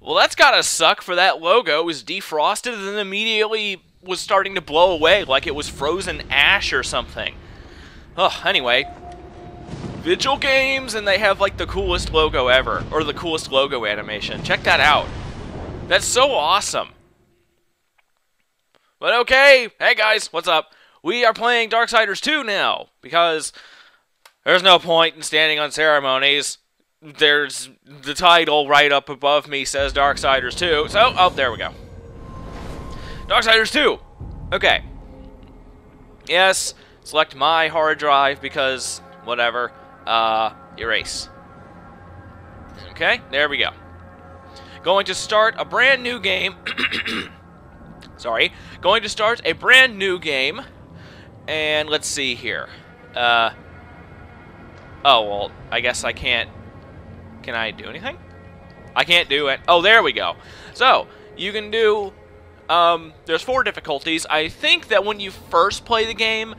Well, that's gotta suck for that logo. It was defrosted and then immediately was starting to blow away like it was frozen ash or something. Oh, anyway. Vigil Games, and they have like the coolest logo ever. Or the coolest logo animation. Check that out. That's so awesome. But okay, hey guys, what's up? We are playing Darksiders 2 now, because there's no point in standing on ceremonies. There's the title right up above me says Darksiders 2. So, oh, there we go. Darksiders 2. Okay. Yes, select my hard drive because whatever. Erase. Okay, there we go. Going to start a brand new game. Sorry. Going to start a brand new game. And let's see here. Oh, well, I guess I can't. Can I do anything? I can't do it. Oh, there we go. So, you can do, there's 4 difficulties. I think that when you first play the game,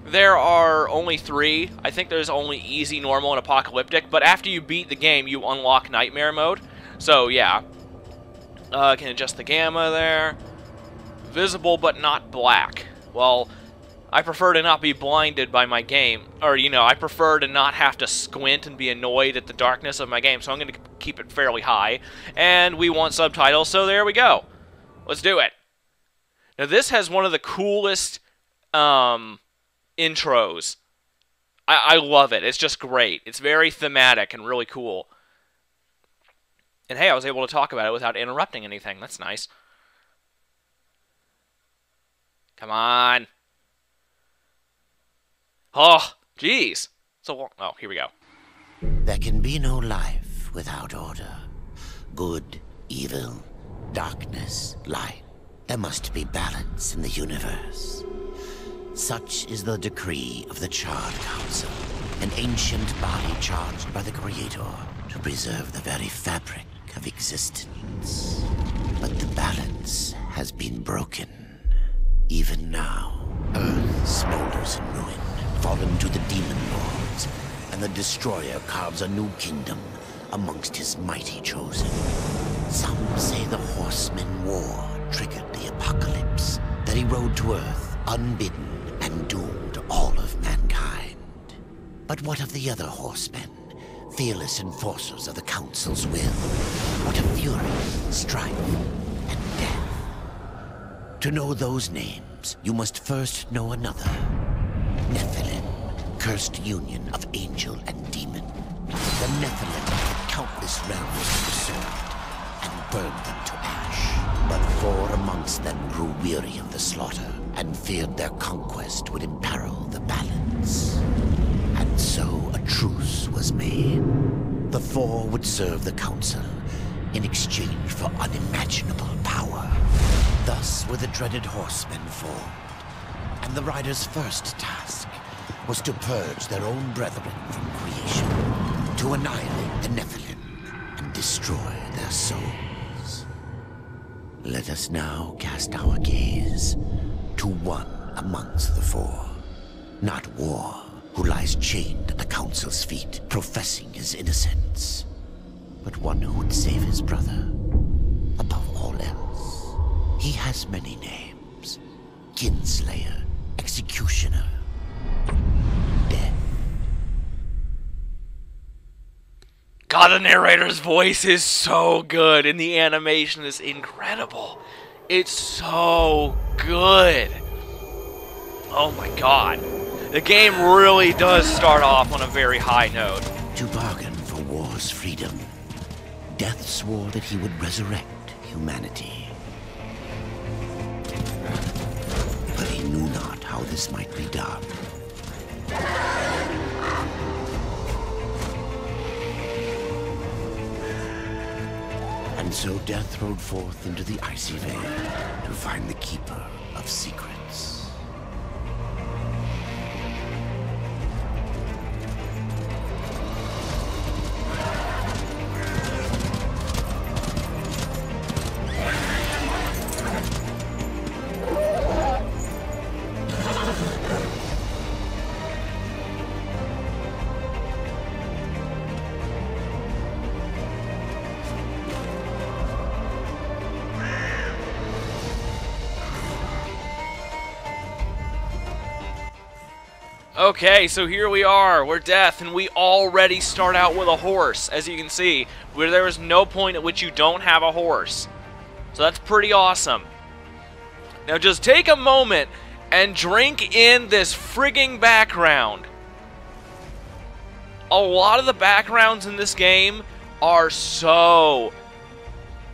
there are only 3. I think there's only easy, normal, and apocalyptic. But after you beat the game, you unlock nightmare mode. So, yeah. Can adjust the gamma there. Visible, but not black. Well, I prefer to not be blinded by my game. Or, you know, I prefer to not have to squint and be annoyed at the darkness of my game. So I'm going to keep it fairly high. And we want subtitles, so there we go. Let's do it. Now, this has one of the coolest intros. I love it. It's just great. It's very thematic and really cool. And hey, I was able to talk about it without interrupting anything. That's nice. Come on. Oh, jeez. So, oh, here we go. There can be no life without order. Good, evil, darkness, light. There must be balance in the universe. Such is the decree of the Charred Council, an ancient body charged by the Creator to preserve the very fabric of existence. But the balance has been broken. Even now, Earth smolders in ruin, fallen to the demon lords, and the Destroyer carves a new kingdom amongst his mighty chosen. Some say the Horseman War triggered the apocalypse, that he rode to Earth unbidden and doomed all of mankind. But what of the other horsemen, fearless enforcers of the Council's will? What of fury, strife, and death? To know those names, you must first know another. Nephilim, cursed union of angel and demon. The Nephilim had countless realms preserved and burned them to ash. But 4 amongst them grew weary of the slaughter and feared their conquest would imperil the balance. And so a truce was made. The 4 would serve the Council in exchange for unimaginable power. Thus were the dreaded horsemen formed, and the riders' first task was to purge their own brethren from creation, to annihilate the Nephilim and destroy their souls. Let us now cast our gaze to one amongst the 4, not War, who lies chained at the Council's feet, professing his innocence, but one who would save his brother above all else. He has many names: Kinslayer, Executioner, Death. God, the narrator's voice is so good, and the animation is incredible. It's so good. Oh my god. The game really does start off on a very high note. To bargain for war's freedom, Death swore that he would resurrect humanity. But he knew not how this might be done. And so Death rode forth into the icy veil to find the Keeper of Secrets. Okay, so here we are. We're Death, and we already start out with a horse, as you can see, where there is no point at which you don't have a horse. So that's pretty awesome. Now just take a moment and drink in this frigging background. A lot of the backgrounds in this game are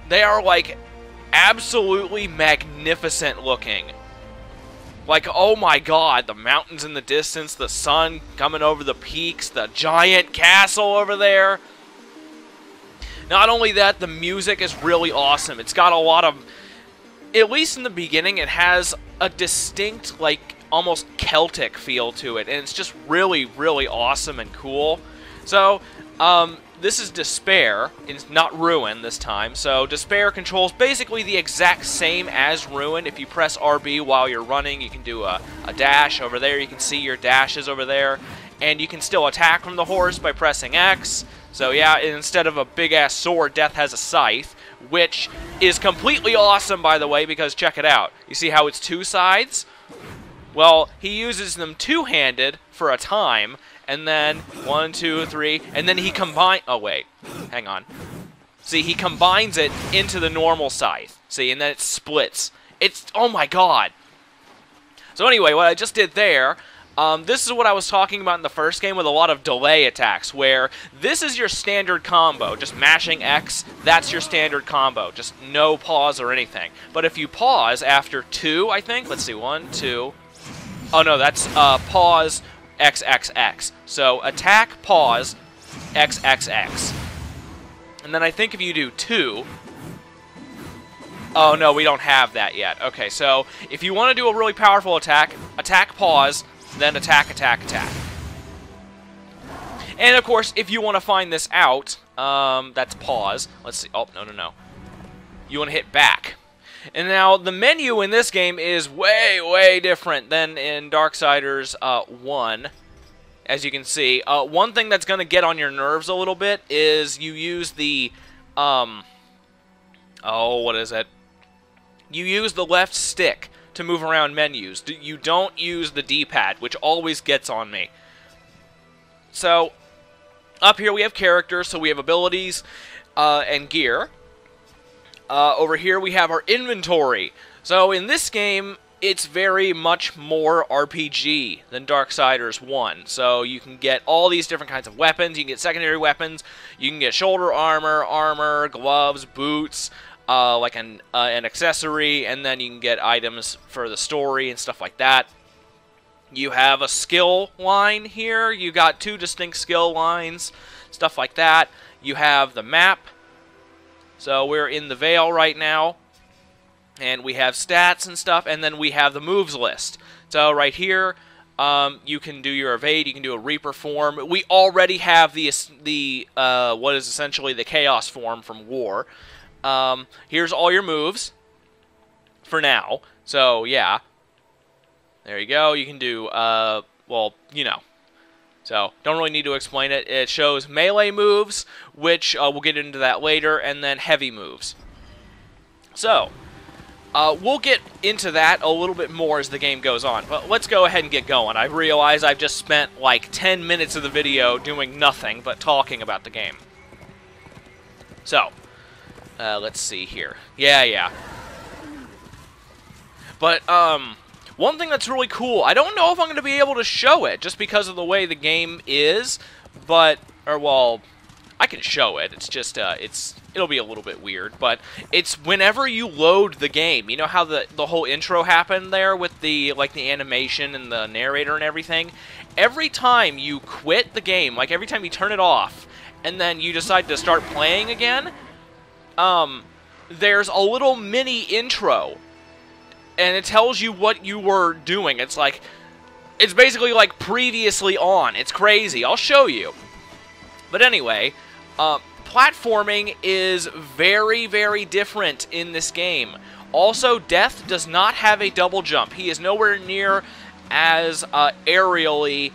they are like absolutely magnificent looking. Like, oh my god, the mountains in the distance, the sun coming over the peaks, the giant castle over there. Not only that, the music is really awesome. It's got a lot of, at least in the beginning, it has a distinct, like, almost Celtic feel to it. And it's just really, really awesome and cool. So, this is Despair. It's not Ruin this time. So Despair controls basically the exact same as Ruin. If you press RB while you're running, you can do a dash over there. You can see your dashes over there. And you can still attack from the horse by pressing X. So yeah, instead of a big-ass sword, Death has a scythe, which is completely awesome, by the way, because check it out. You see how it's two sides? Well, he uses them two-handed for a time, and then 1, 2, 3, and then he oh wait, hang on. See, he combines it into the normal scythe. See, and then it splits. It's, oh my god. So anyway, what I just did there, this is what I was talking about in the first game with a lot of delay attacks, where this is your standard combo, just mashing X, that's your standard combo, just no pause or anything. But if you pause after 2, I think, let's see, 1, 2, oh no, that's pause, XXX. So attack, pause, XXX. And then I think if you do 2... Oh no, we don't have that yet. Okay, so if you want to do a really powerful attack, attack, pause, then attack, attack, attack. And of course, if you want to find this out, that's pause. Let's see. Oh, no, no, no. You want to hit back. And now, the menu in this game is way, way different than in Darksiders 1, as you can see. One thing that's going to get on your nerves a little bit is you use the, oh, what is it? You use the left stick to move around menus. You don't use the D-pad, which always gets on me. So, up here we have characters, so we have abilities and gear. Over here we have our inventory. So in this game, it's very much more RPG than Darksiders 1. So you can get all these different kinds of weapons. You can get secondary weapons. You can get shoulder armor, gloves, boots, like an accessory, and then you can get items for the story and stuff like that. You have a skill line here. You got 2 distinct skill lines, stuff like that. You have the map. So we're in the Vale right now, and we have stats and stuff, and then we have the moves list. So right here, you can do your evade, you can do a Reaper form. We already have the what is essentially the Chaos form from War. Here's all your moves for now. So yeah, there you go. You can do well, you know. So, don't really need to explain it. It shows melee moves, which we'll get into that later, and then heavy moves. So, we'll get into that a little bit more as the game goes on. But let's go ahead and get going. I realize I've just spent like 10 minutes of the video doing nothing but talking about the game. So, let's see here. Yeah. But, one thing that's really cool, I don't know if I'm going to be able to show it, just because of the way the game is, but, or, well, I can show it, it's just, it'll be a little bit weird, but it's whenever you load the game, you know how the whole intro happened there with the, like, the animation and the narrator and everything? Every time you quit the game, like, every time you turn it off, and then you decide to start playing again, there's a little mini intro, and it tells you what you were doing. It's like, it's basically like previously on. It's crazy. I'll show you. But anyway, platforming is very, very different in this game. Also, Death does not have a double jump. He is nowhere near as aerially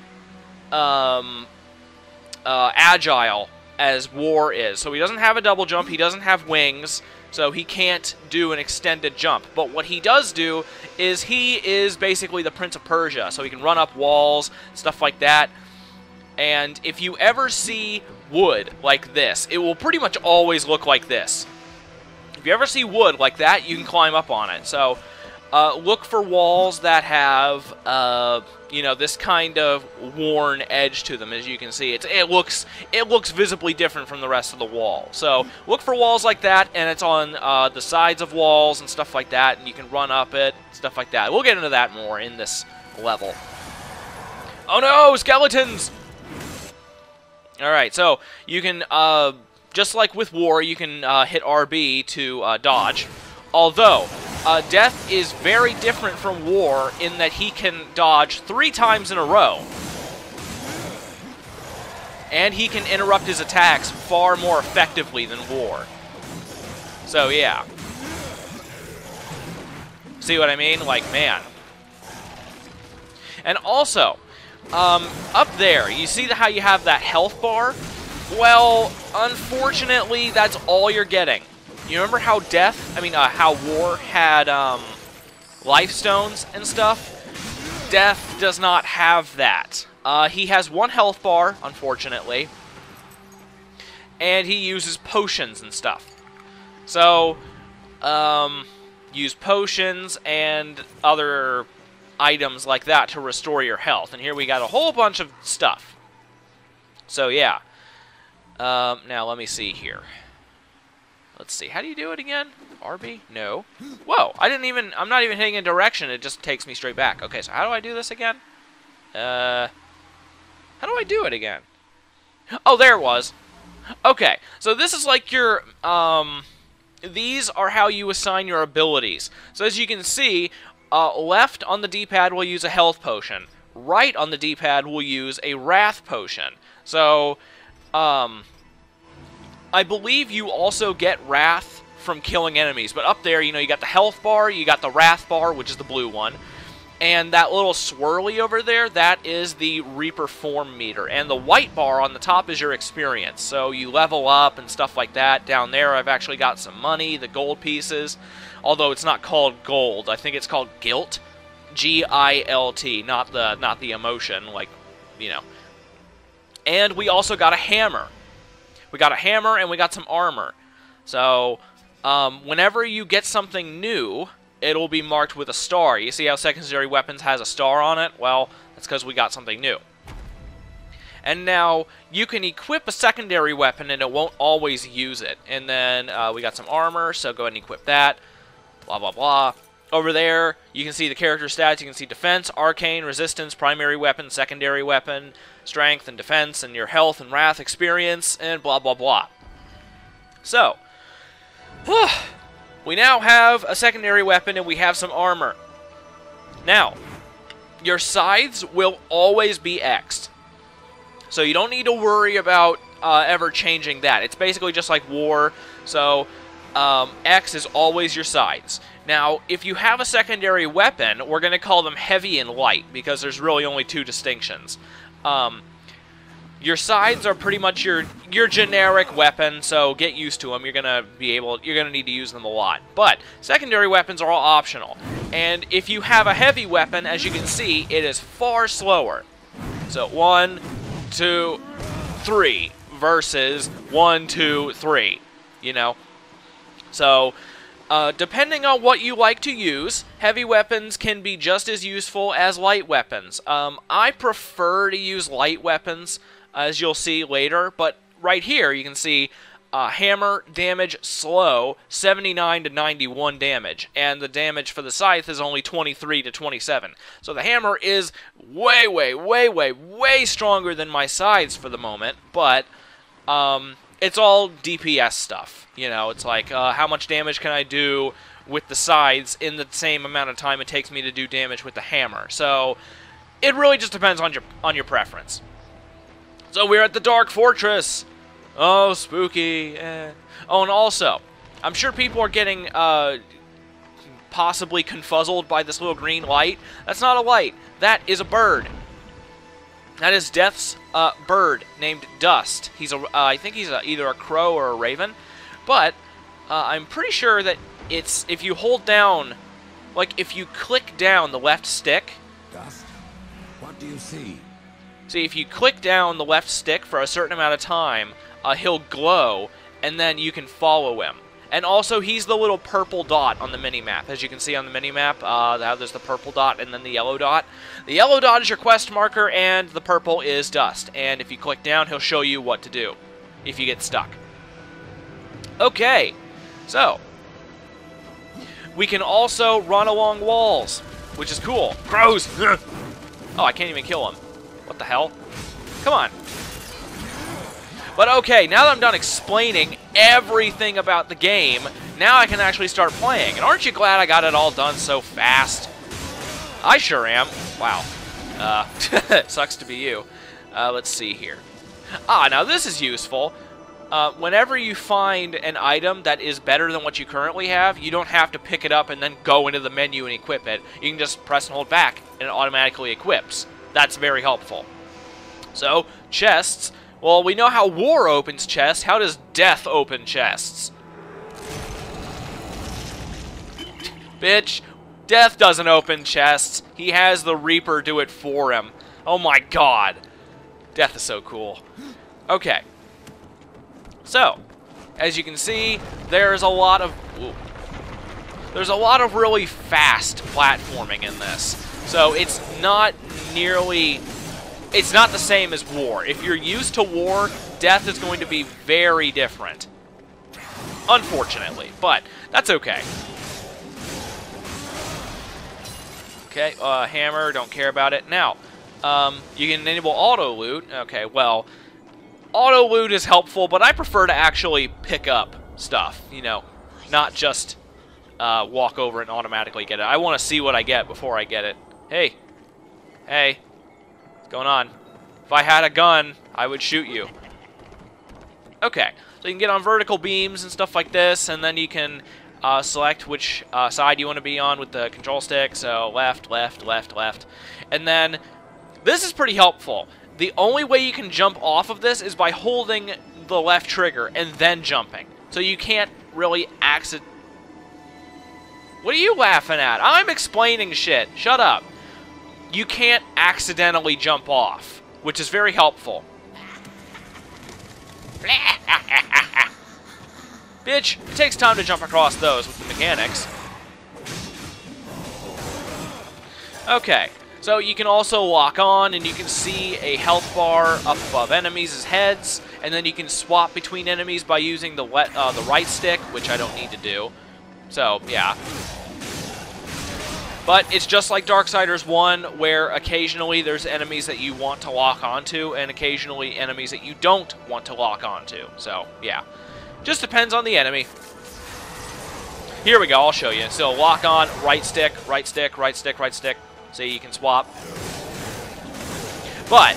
agile as War is. So he doesn't have a double jump. He doesn't have wings. so he can't do an extended jump. But what he does do is he is basically the Prince of Persia, so he can run up walls, stuff like that. And if you ever see wood like this, it will pretty much always look like this. If you ever see wood like that, you can climb up on it. So look for walls that have, you know, this kind of worn edge to them. As you can see, it looks visibly different from the rest of the wall. So look for walls like that, and it's on the sides of walls and stuff like that, and you can run up it, stuff like that. We'll get into that more in this level. Oh no, skeletons! Alright, so you can, just like with war, you can hit RB to dodge. Although, Death is very different from War in that he can dodge 3 times in a row. And he can interrupt his attacks far more effectively than War. So, yeah. See what I mean? Like, man. And also, up there, you see how you have that health bar? Well, unfortunately, that's all you're getting. You remember how how War had, life stones and stuff? Death does not have that. He has 1 health bar, unfortunately. And he uses potions and stuff. So, use potions and other items like that to restore your health. And here we got a whole bunch of stuff. So, yeah. Now, let me see here. Let's see. How do you do it again? RB? No. Whoa! I'm not even hitting a direction. It just takes me straight back. Okay, so how do I do this again? How do I do it again? Oh, there it was. Okay, so this is like your, these are how you assign your abilities. So as you can see, left on the D-pad will use a health potion. Right on the D-pad will use a wrath potion. So, I believe you also get wrath from killing enemies, but up there, you know, you got the health bar, you got the wrath bar, which is the blue one, and that little swirly over there, that is the Reaper form meter, and the white bar on the top is your experience, so you level up and stuff like that. Down there, I've actually got some money, the gold pieces, although it's not called gold, I think it's called gilt, G-I-L-T, not the emotion, like, you know. And we also got a hammer. We got a hammer and we got some armor. So, whenever you get something new, it'll be marked with a star. You see how secondary weapons has a star on it? Well, that's because we got something new. And now, you can equip a secondary weapon and it won't always use it. And then, we got some armor, so go ahead and equip that. Blah, blah, blah. Over there, you can see the character stats. You can see defense, arcane, resistance, primary weapon, secondary weapon, strength and defense, and your health and wrath experience, and blah, blah, blah. So, we now have a secondary weapon and we have some armor. Now, your scythes will always be X'd. So you don't need to worry about ever changing that. It's basically just like War, so X is always your scythes. Now, if you have a secondary weapon, we're going to call them heavy and light, because there's really only 2 distinctions. Your scythes are pretty much your generic weapon, so get used to them. You're gonna need to use them a lot. But secondary weapons are all optional. And if you have a heavy weapon, as you can see, it is far slower. So 1, 2, 3 versus 1, 2, 3. You know? So, depending on what you like to use, heavy weapons can be just as useful as light weapons. I prefer to use light weapons, as you'll see later, but right here you can see hammer damage slow, 79 to 91 damage, and the damage for the scythe is only 23 to 27. So the hammer is way, way, way, way, way stronger than my scythes for the moment, but it's all DPS stuff. You know, it's like, how much damage can I do with the scythes in the same amount of time it takes me to do damage with the hammer. So, it really just depends on your preference. So, we're at the Dark Fortress. Oh, spooky. Oh, and also, I'm sure people are getting, possibly confuzzled by this little green light. That's not a light. That is a bird. That is Death's bird named Dust. I think he's either a crow or a raven. But I'm pretty sure that it's if you hold down, like if you click down the left stick. Dust? What do you see? See, if you click down the left stick for a certain amount of time, he'll glow, and then you can follow him. And also, he's the little purple dot on the mini-map. As you can see on the mini-map, there's the purple dot and then the yellow dot. The yellow dot is your quest marker, and the purple is Dust. And if you click down, he'll show you what to do if you get stuck. Okay, so we can also run along walls, which is cool. Crows! Oh, I can't even kill him. What the hell? Come on. But okay, now that I'm done explaining everything about the game, now I can actually start playing. And aren't you glad I got it all done so fast? I sure am. Wow. Sucks to be you. Let's see here. Now this is useful. Whenever you find an item that is better than what you currently have, you don't have to pick it up and then go into the menu and equip it. You can just press and hold back, and it automatically equips. That's very helpful. So, chests. Well, we know how war opens chests. How does death open chests? Bitch, death doesn't open chests. He has the Reaper do it for him. Oh my god. Death is so cool. Okay. So, as you can see, there's a lot of really fast platforming in this. So it's not the same as war. If you're used to war, death is going to be very different. Unfortunately, but that's okay. Okay, hammer, don't care about it. Now, you can enable auto loot. Okay, well, auto loot is helpful, but I prefer to actually pick up stuff, you know, not just walk over and automatically get it. I want to see what I get before I get it. Hey. Hey. What's going on? If I had a gun, I would shoot you. Okay. So you can get on vertical beams and stuff like this, and then you can select which side you want to be on with the control stick. So left, left, left, left. And then this is pretty helpful. The only way you can jump off of this is by holding the left trigger and then jumping. So you can't really What are you laughing at? I'm explaining shit. Shut up. You can't accidentally jump off, which is very helpful. Bitch, it takes time to jump across those with the mechanics. Okay, so you can also lock on, and you can see a health bar up above enemies' heads, and then you can swap between enemies by using the right stick, which I don't need to do. So, yeah. But it's just like Darksiders 1, where occasionally there's enemies that you want to lock onto, and occasionally enemies that you don't want to lock onto. So, yeah. Just depends on the enemy. Here we go, I'll show you. So, lock on, right stick, right stick, right stick, right stick. So you can swap. But,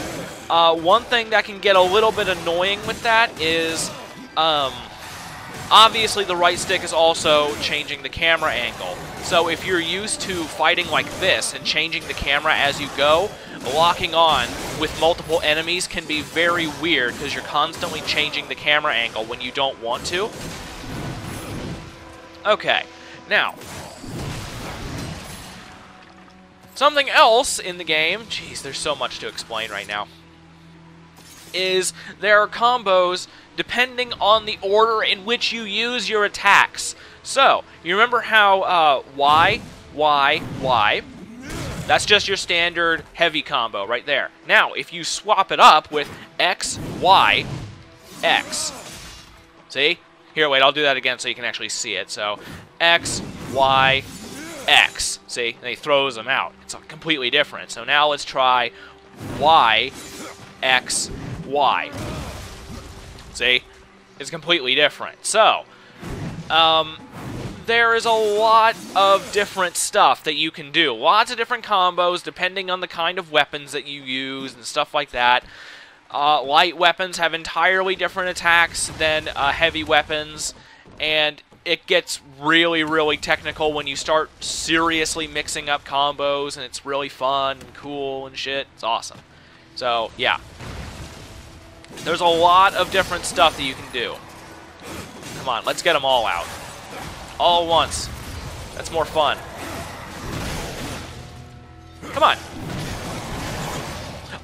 one thing that can get a little bit annoying with that is, obviously the right stick is also changing the camera angle. So if you're used to fighting like this and changing the camera as you go, locking on with multiple enemies can be very weird because you're constantly changing the camera angle when you don't want to. Okay, now, something else in the game, jeez, there's so much to explain right now, is there are combos depending on the order in which you use your attacks. So, you remember how Y, that's just your standard heavy combo right there. Now, if you swap it up with X, Y, X, see? Here, wait, I'll do that again so you can actually see it. So, X, Y, X, see? And he throws them out. It's completely different. So now let's try Y, X, Y. See? It's completely different. So, there is a lot of different stuff that you can do. Lots of different combos depending on the kind of weapons that you use and stuff like that. Light weapons have entirely different attacks than heavy weapons, and it gets really, really technical when you start seriously mixing up combos, and it's really fun and cool and shit. It's awesome. So, yeah. There's a lot of different stuff that you can do. Come Come on, let's get them all out. All at once. That's more fun. Come on.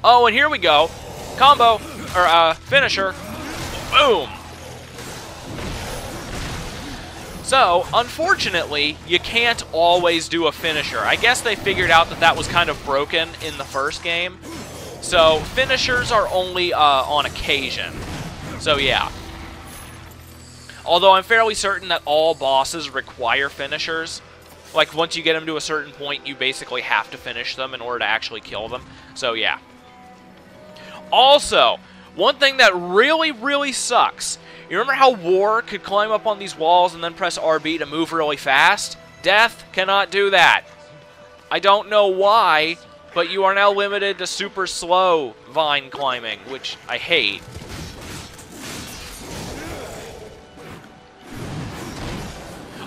Oh, and here we go. Combo, or finisher. Boom. So, unfortunately, you can't always do a finisher. I guess they figured out that that was kind of broken in the first game. So, finishers are only on occasion. So, yeah. Although I'm fairly certain that all bosses require finishers. Like, once you get them to a certain point, you basically have to finish them in order to actually kill them. So, yeah. Also, one thing that really, really sucks. You remember how War could climb up on these walls and then press RB to move really fast? Death cannot do that. I don't know why, but you are now limited to super slow vine climbing, which I hate.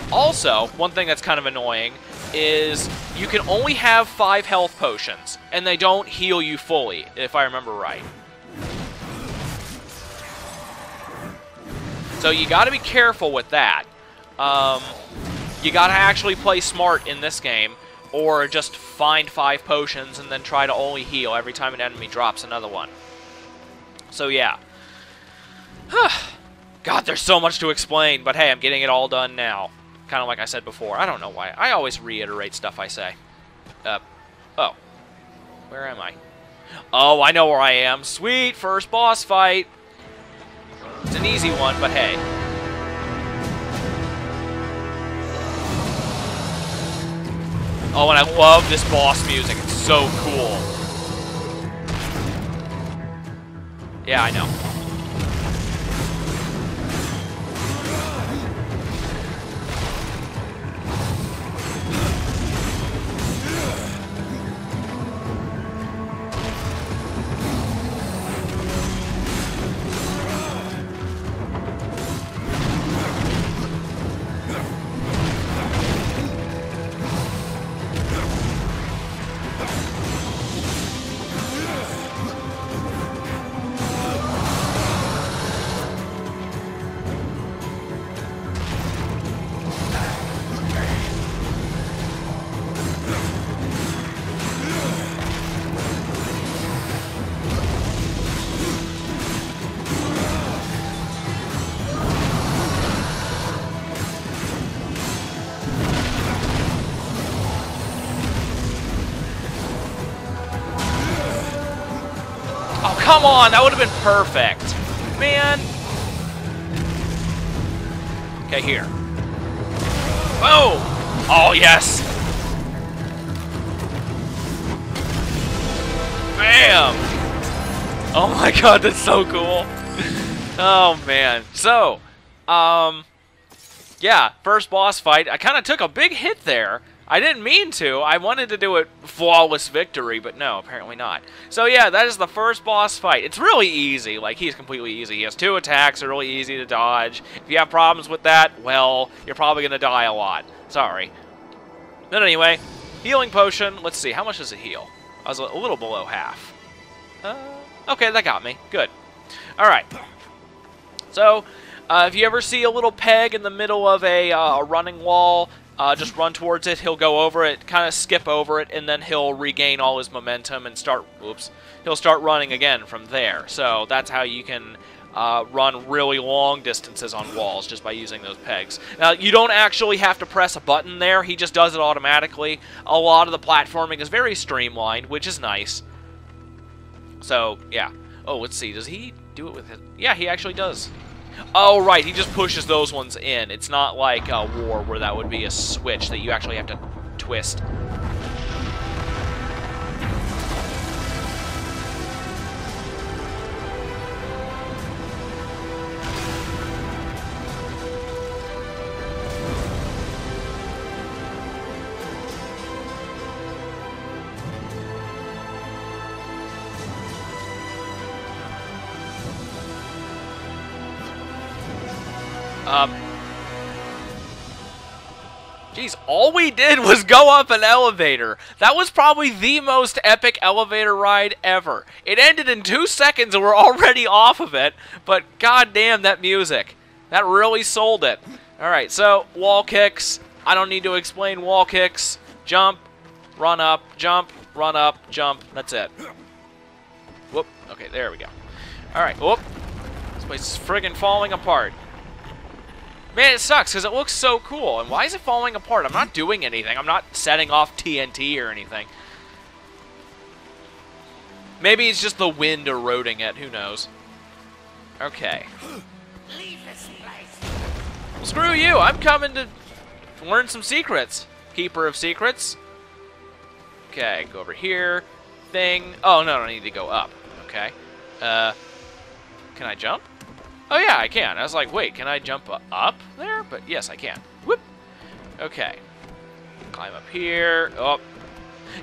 Also, one thing that's kind of annoying is you can only have 5 health potions, and they don't heal you fully, if I remember right. So you gotta be careful with that. You gotta actually play smart in this game, or just find 5 potions and then try to only heal every time an enemy drops another one. So yeah. God, there's so much to explain, but hey, I'm getting it all done now. Kind of like I said before. I don't know why. I always reiterate stuff I say. Oh. Where am I? Oh, I know where I am. Sweet, first boss fight. It's an easy one, but hey. Oh, and I love this boss music. It's so cool. Yeah, I know. Come on, that would have been perfect. Man. Okay, here. Boom! Oh, yes! Bam! Oh my god, that's so cool. Oh, man. So, yeah, first boss fight. I kind of took a big hit there. I didn't mean to. I wanted to do it flawless victory, but no, apparently not. So yeah, that is the first boss fight. It's really easy. Like, he's completely easy. He has 2 attacks. They're really easy to dodge. If you have problems with that, well, you're probably going to die a lot. Sorry. But anyway, healing potion. Let's see. How much does it heal? I was a little below half. Okay, that got me. Good. Alright. So, if you ever see a little peg in the middle of a running wall, just run towards it, he'll go over it, kind of skip over it, and then he'll regain all his momentum and he'll start running again from there. So that's how you can run really long distances on walls, just by using those pegs. Now, you don't actually have to press a button there, he just does it automatically. A lot of the platforming is very streamlined, which is nice. So, yeah. Oh, let's see, does he do it with his... Yeah, he actually does. Oh, right, he just pushes those ones in. It's not like War, where that would be a switch that you actually have to twist. Geez, all we did was go up an elevator. That was probably the most epic elevator ride ever. It ended in 2 seconds and we're already off of it, but goddamn that music. That really sold it. Alright, so wall kicks. I don't need to explain wall kicks. Jump, run up, jump, run up, jump. That's it. Whoop. Okay, there we go. Alright, whoop. This place is friggin' falling apart. Man, it sucks because it looks so cool. And why is it falling apart? I'm not doing anything. I'm not setting off TNT or anything. Maybe it's just the wind eroding it. Who knows? Okay. Well, screw you. I'm coming to learn some secrets. Keeper of secrets. Okay, go over here. Thing. Oh, no, I don't need to go up. Okay. Can I jump? Oh, yeah, I can. I was like, wait, can I jump up there? But yes, I can. Whoop. Okay. Climb up here. Oh.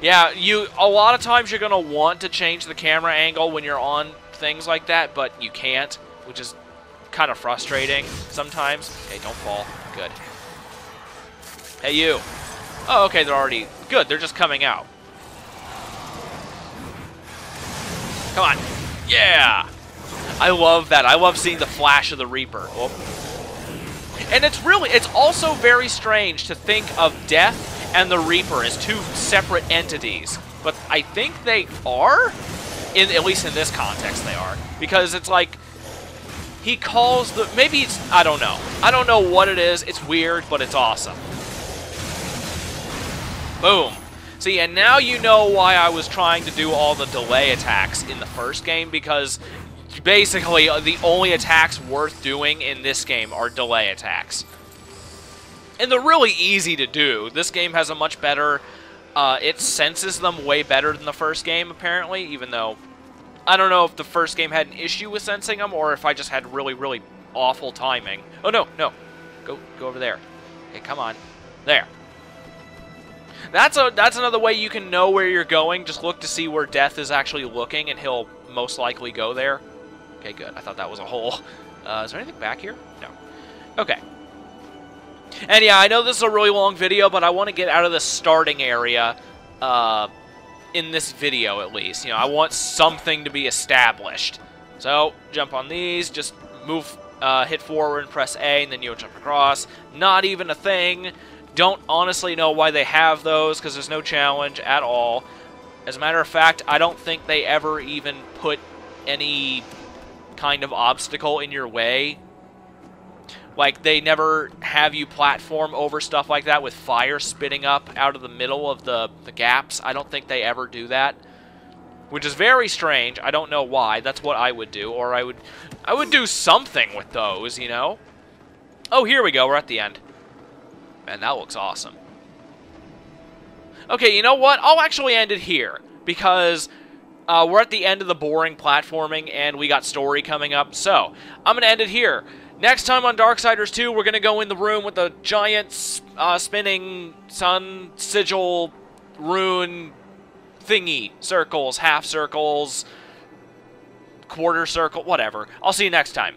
Yeah, a lot of times you're going to want to change the camera angle when you're on things like that, but you can't, which is kind of frustrating sometimes. Okay, don't fall. Good. Hey, you. Oh, okay, they're already... Good, they're just coming out. Come on. Yeah! I love that. I love seeing the flash of the Reaper. Oh. And it's also very strange to think of Death and the Reaper as two separate entities. But I think they are, at least in this context they are. Because it's like, he calls the, maybe it's, I don't know. I don't know what it is. It's weird, but it's awesome. Boom. See, and now you know why I was trying to do all the delay attacks in the first game, because basically the only attacks worth doing in this game are delay attacks. And they're really easy to do. This game has a much better, it senses them way better than the first game, apparently, even though I don't know if the first game had an issue with sensing them or if I just had really, really awful timing. Oh, no, no. Go over there. Okay, come on. There. That's another way you can know where you're going. Just look to see where Death is actually looking, and he'll most likely go there. Okay, good. I thought that was a hole. Is there anything back here? No. Okay. And yeah, I know this is a really long video, but I want to get out of the starting area in this video, at least. You know, I want something to be established. So, jump on these, just move, hit forward and press A, and then you'll jump across. Not even a thing. Don't honestly know why they have those, because there's no challenge at all. As a matter of fact, I don't think they ever even put any kind of obstacle in your way. Like, they never have you platform over stuff like that with fire spitting up out of the middle of the gaps. I don't think they ever do that, which is very strange. I don't know why. That's what I would do, or I would do something with those, you know? Oh, here we go. We're at the end. Man, that looks awesome. Okay, you know what? I'll actually end it here, because we're at the end of the boring platforming, and we got story coming up. So, I'm going to end it here. Next time on Darksiders 2, we're going to go in the room with the giant spinning sun sigil rune thingy. Circles, half circles, quarter circle, whatever. I'll see you next time.